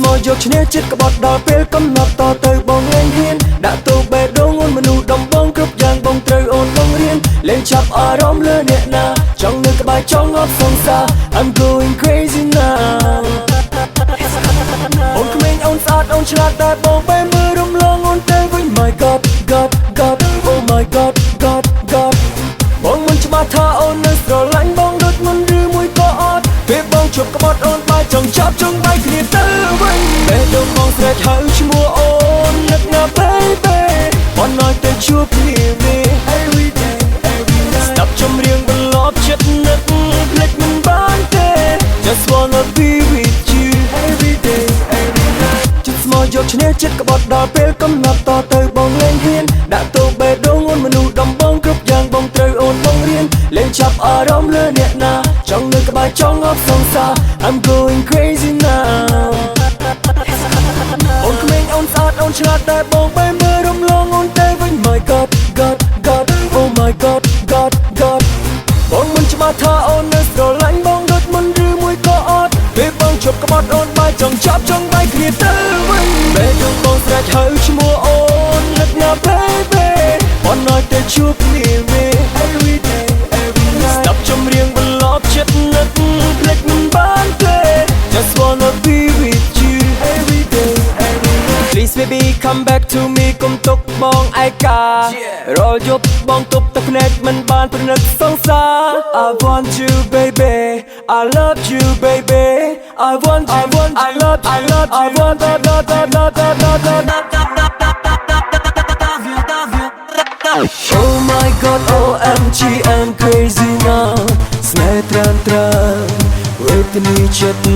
មកយកឈ្នះចិត្តក្បត់ដល់ពេលកំណត់តទៅបងលែងហ៊ានដាក់ទូបេះដូងអូនមនុស្សដំបងគ្រប់យ៉ាងបងត្រូវអូនបងរៀនលែងចាប់អារម្មណ៍លើអ្នកណាចង់នៅក្បែរចង់អត់សង្សារ I'm going crazy now អូនក្មេងអូនស្អាតអូនឆ្លាតតែបងបែរមើលរំលងអូនទៅវិញ My God God God Oh my God God God បងមិនច្បាស់ថាអូននៅស្រឡាញ់បងដូចមុនឬមួយក៏អត់ពេលបងជួបក្បត់អូនបែរចង់ចាប់ចង់បែកគ្នាទៅវិញពេលដងបងស្រែកហៅឈ្មោះអូននឹកណា baby បងnóiទៅជួបគ្នាវិញ every day every night ស្ដាប់ចម្រៀងបន្លប់ចិត្តនឹកភ្លេចមិនបានទេ Just wanna be with you every day every night ចិត្តស្មោះយកឈ្នះចិត្តក្បត់ដល់ពេលកំណត់តទៅបងលែងហ៊ានដាក់ទូបេះដូងអូនមនុស្សដំបងគ្រប់យ៉ាងបងត្រូវអូនបងរៀនលែងចាប់អារម្មណ៍លើអ្នកណាចង់នៅក្បែរចង់អត់សង្សារ I'm going crazy now អូនក្មេងអូនស្អាតអូនឆ្លាតតែបងបែរមើលរំលងអូនទៅវិញ My God God God Oh my God God God បងមិនច្បាស់ថាអូននៅស្រឡាញ់បងដូចមុនឬមួយក៏អត់ពេលបងជួបក្បត់អូនបែរចង់ចាប់ចង់បែកគ្នាទៅវិញពេលដងបងស្រែកហៅឈ្មោះអូននឹកណា baby បងnóiទៅជួបគ្នាវិញ every day every night ស្ដាប់ចម្រៀងបន្លប់ចិត្តនឹកភ្លេចមិនបានទេ Just wanna be with you every day every night Please baby come back to me កុំទុកបងឯការាល់យប់បងទប់តែភ្នែកមិនបានប្រណិតសង្សារ I want you baby I love you baby I want you I love I love I want Oh my God OMG I'm crazy now ស្នេហ៍ត្រាំត្រាំវេទនាចិត្ត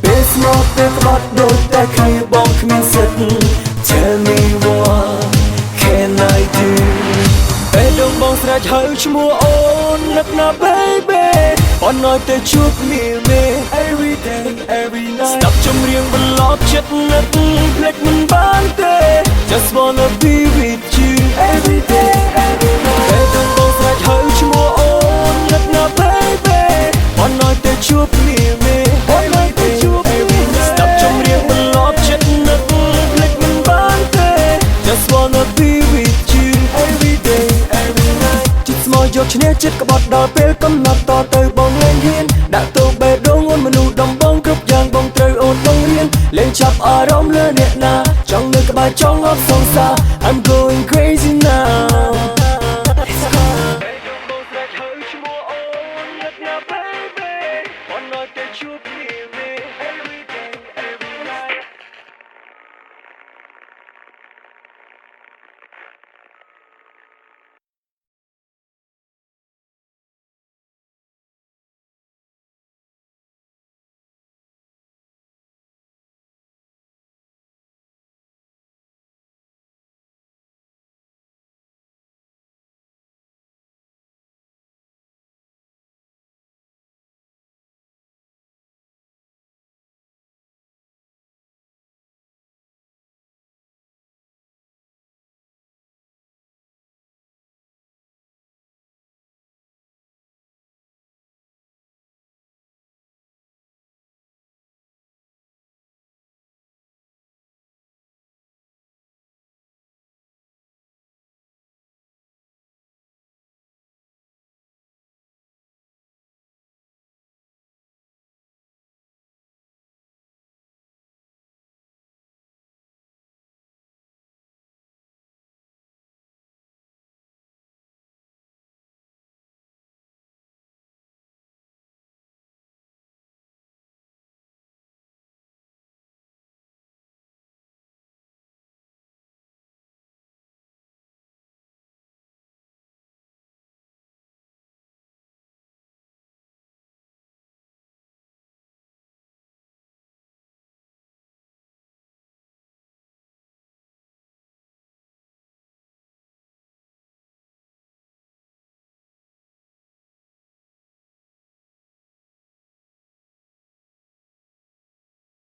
ពេលស្មោះពេលក្បត់ដូចតែគ្នាបងគ្មានសិទ្ធ Tell me what can I do ពេលដងបងស្រែកហៅឈ្មោះអូននឹកណា baby បងnóiទៅជួបគ្នាវិញ every day every night ស្ដាប់ចម្រៀងបន្លប់ចិត្តនឹកភ្លេចមិនបានទេ Just wanna be with you every day every night ពេលដងបងស្រែកហៅឈ្មោះអូននឹកណា baby បងnóiទៅជួបគ្នាវិញ every day every night ស្ដាប់ចម្រៀងបន្លប់ចិត្តនឹកភ្លេចមិនបានទេ Just wanna be with you every day every night ចិត្តស្មោះយកឈ្នះចិត្តក្បត់ដល់ពេលកំណត់តទៅបងលែងហ៊ានដាក់ទូបេះដូងអូនមនុស្សដំបងគ្រប់យ៉ាងបងត្រូវអូនបងរៀនលែងចាប់អារម្មណ៍លើអ្នកណាចង់នៅក្បែរចង់អត់សង្សារ I'm going crazy